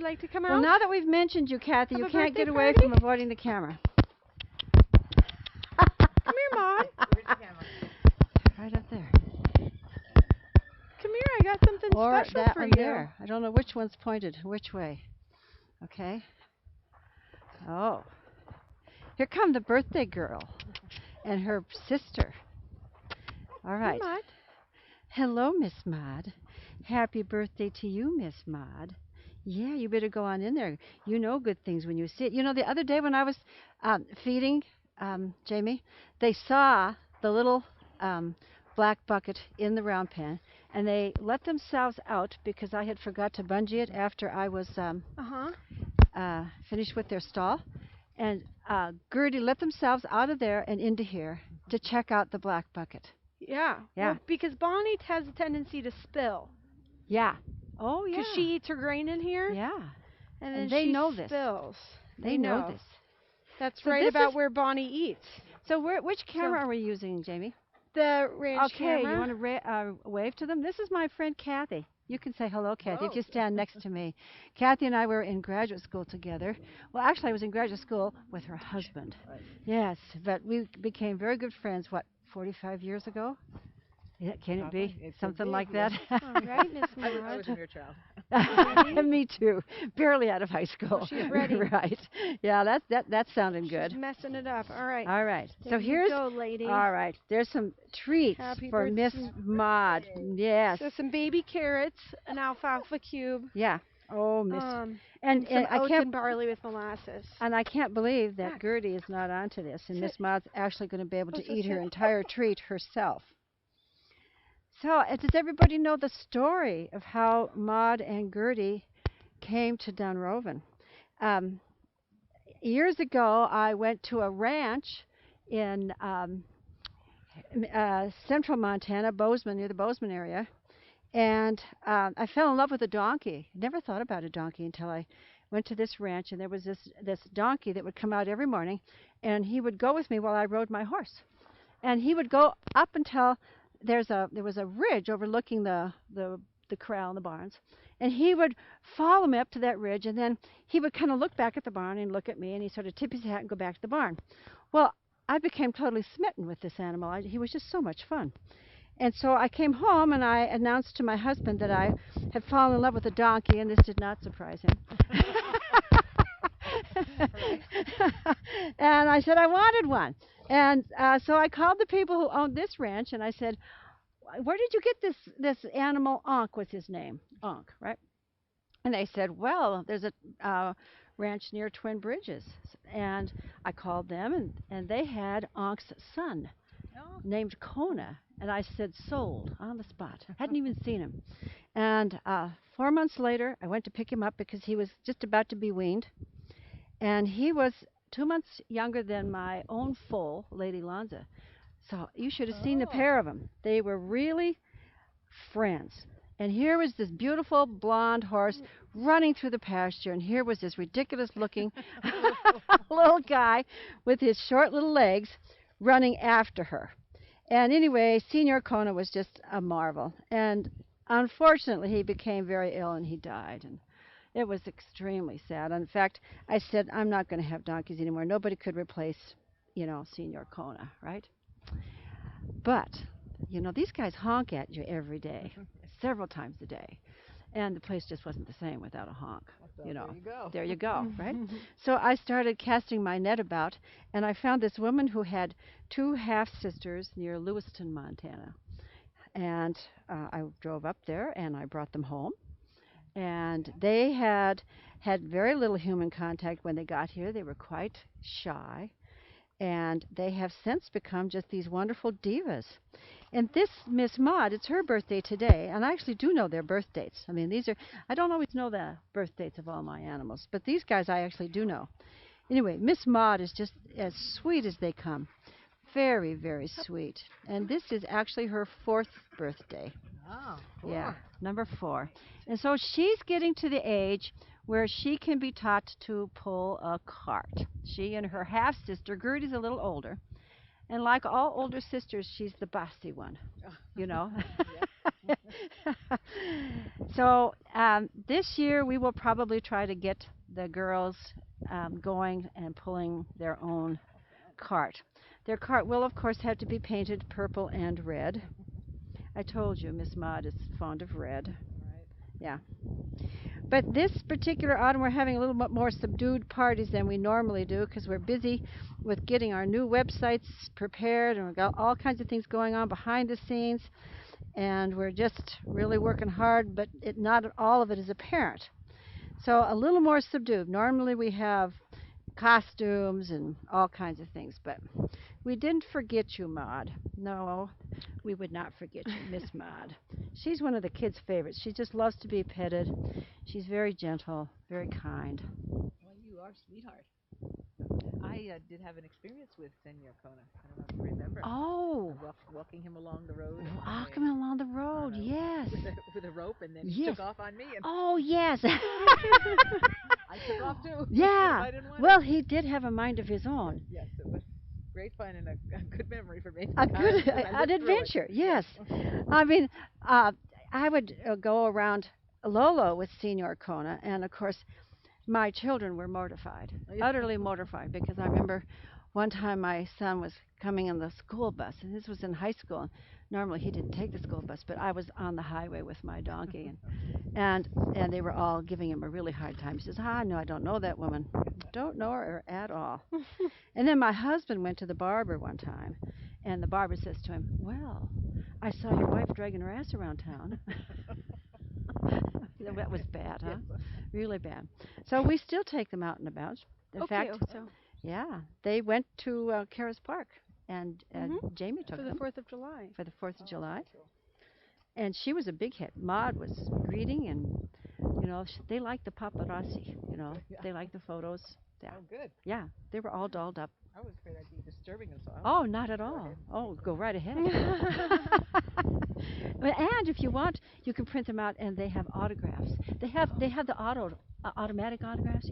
you like to come out? Well, now that we've mentioned you, Kathy, Have you a can't birthday get away party? from avoiding the camera. Come here, Maude. Where's the camera? Right up there. Come here. I got something Or special that for one you. there. I don't know which one's pointed which way. Okay. Oh. Here come the birthday girl and her sister. All right. Maude. Hello, Miss Maude. Happy birthday to you, Miss Maude. Yeah, you better go on in there. You know good things when you see it. You know, the other day when I was feeding Jamie, they saw the little black bucket in the round pen, and they let themselves out because I had forgot to bungee it after I was finished with their stall. And Gertie let themselves out of there and into here to check out the black bucket. Yeah. Yeah. Well, because Bonnie has a tendency to spill. Yeah. Oh, yeah. Because she eats her grain in here. Yeah. And then they she know this. spills. They know this. That's So right this about is- where Bonnie eats. So which camera are we using, Jamie? The ranch Okay, camera. you want to wave to them? This is my friend Kathy. You can say hello, Kathy, if you stand next to me. Kathy and I were in graduate school together. Well, actually, I was in graduate school with her husband. Right. Yes, but we became very good friends, 45 years ago? Yeah, can it be? It could Something be, like yeah. that? All right, Miss I was Maude. a mere child. Me too. Barely out of high school. Oh, she's ready. Right. Yeah, that's sounding good. She's messing it up. All right. All right. There So you here's go, lady. all right. There's some treats Happy for Miss birthday. Maude. Yes. So some baby carrots, an alfalfa cube, Yeah. Oh, Miss. and some I oats can't and barley with molasses. and I can't believe that Back. Gertie is not onto this, and Sit. Miss Maude's actually going to be able to So eat her sit. entire treat herself. So, does everybody know the story of how Maude and Gertie came to Dunrovin? Years ago, I went to a ranch in central Montana, Bozeman, near the Bozeman area, and I fell in love with a donkey. Never thought about a donkey until I went to this ranch, and there was this donkey that would come out every morning, and he would go with me while I rode my horse. And he would go up until there was a ridge overlooking the corral and the barns, and he would follow me up to that ridge, and then he would kind of look back at the barn and look at me, and he sort of tip his hat and go back to the barn. Well, I became totally smitten with this animal. He was just so much fun. And so I came home and I announced to my husband that I had fallen in love with a donkey, and this did not surprise him. And I said I wanted one. And so I called the people who owned this ranch, and I said, "Where did you get this animal? Ankh was his name, Ankh, right?" And they said, "Well, there's a ranch near Twin Bridges." And I called them, and they had Ankh's son named Kona. And I said, "Sold," on the spot. Hadn't even seen him. And 4 months later, I went to pick him up because he was just about to be weaned. And he was 2 months younger than my own foal, Lady Lonza. So you should have seen the pair of them. They were really friends. And here was this beautiful blonde horse running through the pasture, and here was this ridiculous-looking little guy with his short little legs running after her. And anyway, Senior Kona was just a marvel. And unfortunately, he became very ill, and he died. And it was extremely sad. In fact, I said, I'm not going to have donkeys anymore. Nobody could replace, Senior Kona, right? But, these guys honk at you every day, several times a day. And the place just wasn't the same without a honk. There you go. There you go, right? So I started casting my net about, and I found this woman who had 2 half-sisters near Lewiston, Montana. And I drove up there, and I brought them home. And they had very little human contact when they got here. They were quite shy. And they have since become just these wonderful divas. And this Miss Maude, it's her birthday today, and I actually do know their birth dates. I mean, I don't always know the birth dates of all my animals, but these guys I actually do know. Anyway, Miss Maude is just as sweet as they come. Very, very sweet. And this is actually her 4th birthday. Oh, cool. Yeah, number 4. And so she's getting to the age where she can be taught to pull a cart. She and her half-sister, Gertie's a little older. And like all older sisters, she's the bossy one, So this year we will probably try to get the girls going and pulling their own cart. Their cart will, of course, have to be painted purple and red. I told you Miss Maude is fond of red. Right. Yeah. But this particular autumn, we're having a little bit more subdued parties than we normally do because we're busy with getting our new websites prepared, and we've got all kinds of things going on behind the scenes, and we're just really working hard, but not all of it is apparent. So a little more subdued. Normally we have costumes and all kinds of things, but we didn't forget you, Maude. No, we would not forget you, Miss Maude. She's one of the kids' favorites. She just loves to be petted. She's very gentle, very kind. Well, you are a sweetheart. I did have an experience with Senor Kona. I don't know if you remember. Oh, Walking him along the road walking along the road, yes. with a rope, and then he Yes. took off on me, and Oh, yes. I took off too. Yeah. I didn't want Well, it. he did have a mind of his own. Yes, it was great fun and a good memory for me. A good, I an lived through it. adventure, yes. I mean, I would go around Lolo with Senor Kona, and of course, my children were mortified, utterly mortified, because I remember one time my son was coming in the school bus, and this was in high school. Normally he didn't take the school bus, but I was on the highway with my donkey, and they were all giving him a really hard time. He says, "Ah, no, I don't know that woman. Don't know her at all." And then my husband went to the barber one time, and the barber says to him, "Well, I saw your wife dragging her ass around town." That was bad, huh? Yes. Really bad. So we still take them out and about. In Okay, fact, so yeah, they went to Karas Park, and Jamie took for the them 4th of July. for the 4th of July. And she was a big hit. Maude was greeting, and they liked the paparazzi. They liked the photos. Yeah, Oh, good. yeah, they were all dolled up. I was afraid I'd be disturbing him, so Oh, not at go all. ahead. Oh, go right ahead. And if you want, you can print them out, and they have autographs. They have the automatic autographs.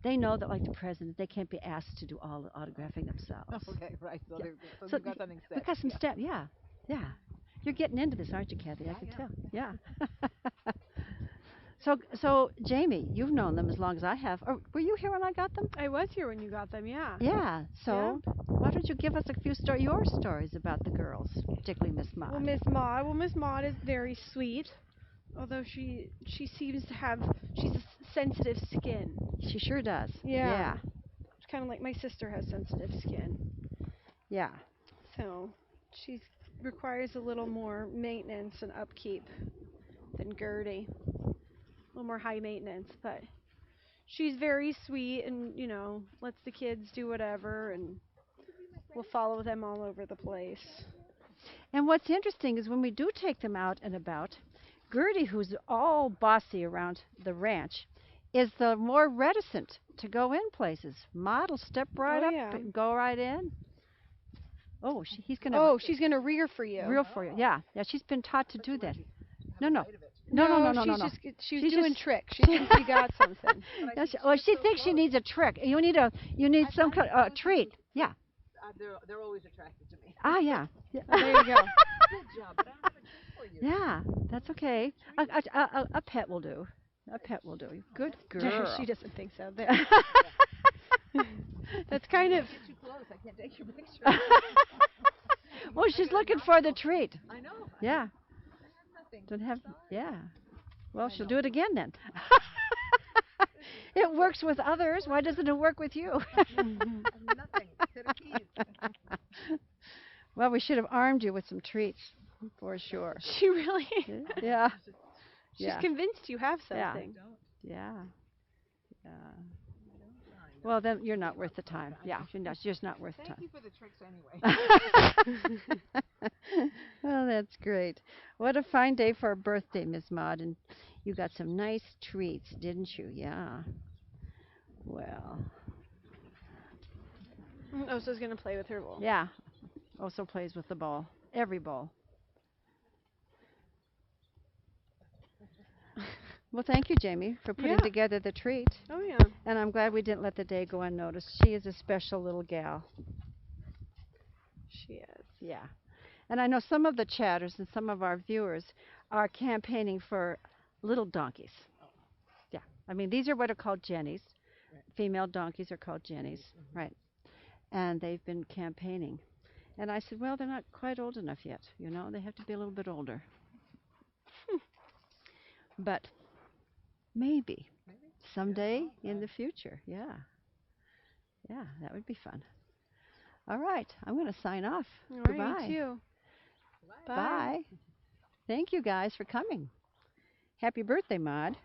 They know that, like the president, they can't be asked to do all the autographing themselves. Okay, right. So, Yeah. so So you got something we set. got some steps. Yeah, yeah. You're getting into this, aren't you, Kathy? I can I tell. am. Yeah. So Jamie, you've known them as long as I have. Or were you here when I got them? I was here when you got them, yeah. Yeah. So why don't you give us a few your stories about the girls, particularly Miss Maude? Miss Maude is very sweet, although she seems to have she's a sensitive skin. She sure does. Yeah. It's kind of like my sister has sensitive skin. Yeah. So, she requires a little more maintenance and upkeep than Gertie. A little more high maintenance, but she's very sweet and, lets the kids do whatever and will follow them all over the place. And what's interesting is when we do take them out and about, Gertie, who's all bossy around the ranch, is the more reticent to go in places. Maud will step right up Yeah. and go right in. Oh, he's going to Oh, she's going to rear for you. reel for you. Yeah, yeah, she's been taught to do that. No, Have a no. bite of it. No. She's She's doing just- tricks. She thinks you got something. No, she thinks she needs a trick. You need some kind of treat. Yeah. They're always attracted to me. Ah, yeah. Oh, there you go. Good job, but I don't have a treat for you. Yeah, that's okay. A pet will do. A pet will do. Good girl. She doesn't think so. That's kind of. Get too close. I can't take your picture. Well, she's looking for the treat. I know. Yeah. I have nothing. Don't have. Sorry. Yeah. Well, I she'll know. do it again then. It works with others. Why doesn't it work with you? I have nothing. Set of keys. Well, we should have armed you with some treats for sure. She really. Yeah. She's Yeah. convinced you have Yeah. something. Don't. Yeah. Yeah. Don't. Well, then you're not worth the time. Yeah, you're just not worth the Thank time. you for the tricks anyway. Well, that's great. What a fine day for a birthday, Miss Maude. And you got some nice treats, didn't you? Yeah. Well, Osa's going to play with her ball. yeah. Also plays with the ball. Every ball. Well, thank you, Jamie, for putting Yeah. together the treat. Oh, yeah. And I'm glad we didn't let the day go unnoticed. She is a special little gal. She is. Yeah. And I know some of the chatters and some of our viewers are campaigning for little donkeys. Oh, Yeah. I mean, these are what are called jennies. right. Female donkeys are called jennies, Jennies. Mm-hmm. right? And they've been campaigning. And I said, well, they're not quite old enough yet. They have to be a little bit older. But maybe Maybe. You never someday know. in the future. Yeah. Yeah, that would be fun. All right. I'm going to sign off. All right, me Goodbye. too. Bye. Bye. Bye. Thank you guys for coming. Happy birthday, Maude.